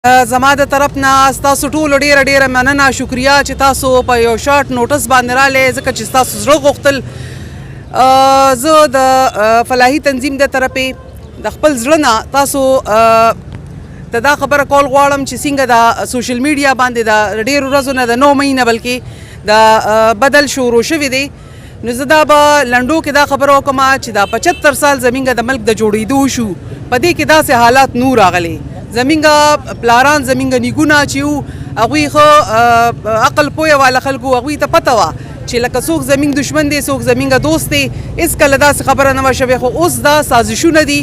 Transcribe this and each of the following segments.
زما د طرف نه ستاسو ټولو ډیره ډیره مننه شکریا چې تاسو په یو شارټ نوټس باندې راغلې ځکه چې ستاسو زړه غوښتل. زه د فلاحي تنظیم د طرفې د خپل زړه نه تاسو ته دا خبره کول غواړم چې څنګه د سوشل میډیا باندې د ډیرو ورځو نه د 9 مې نه بلکې د بدل شروع شوی دی. نو زه دا به لنډو کې دا خبره وکړم چې دا 75 سال زمونږ د ملک د جوړېدو شو، په دې کې داسې حالات نور راغلي. زمونږ پلاران زمونږ نیکونه چې وو هغوی ښه عقل پویه والا خلکو، هغوی ته پته وه چې لکه څوک زمونږ دشمن دی څوک زمونږ دوست دی. هېڅکله داسې خبره نه وه شوې، خو اوس دا سازشونه دي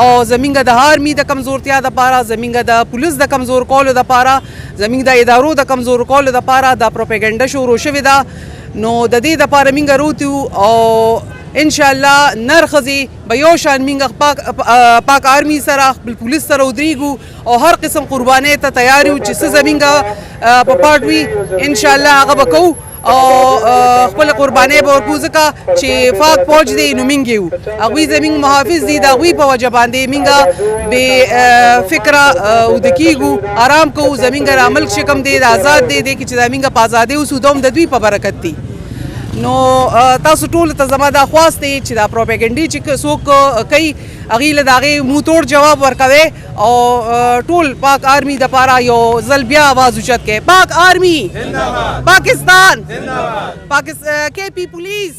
او زمونږ د آرمي د کمزورتیا دپاره، زمونږ د پولیس د کمزور کولو دپاره، زمونږ د ادارو د کمزور کولو دپاره دا پروپیګنډه شروع شوې ده. نو د دې دپاره موږ روت یو او انشاءالله نر ښځې به یو شان موږ پاک آرمي سره خپل پولیس سره ودرېږو او هر قسم قربانۍ ته تیار یو چې څه زمونږ په پاټ وي انشاءالله هغه به کوو او خپل قربانۍ به ورکوو ځکه چې پاک فوج دی نو موږ یو، هغوی زموږ محافظ دي، د هغوی په وجه باندې موږ بې فکره وده کېږو، آرام کوو. زموږ راملک چې کوم دی د آزاد دی دی کې چې د موږ په ازادۍ اوسو دا هم د دوی په برکت دی. نو تاسو ټولو ته زما دا خواست دی چې دا پروپیګنډي چې څوک کوي هغوی له د هغې مونږ توړ جواب ورکوئ او ټول پاک آرمي دپاره یو ځل بیا آواز اوچت کړئ. پاک آرمي، پاکستان، KP پولیس.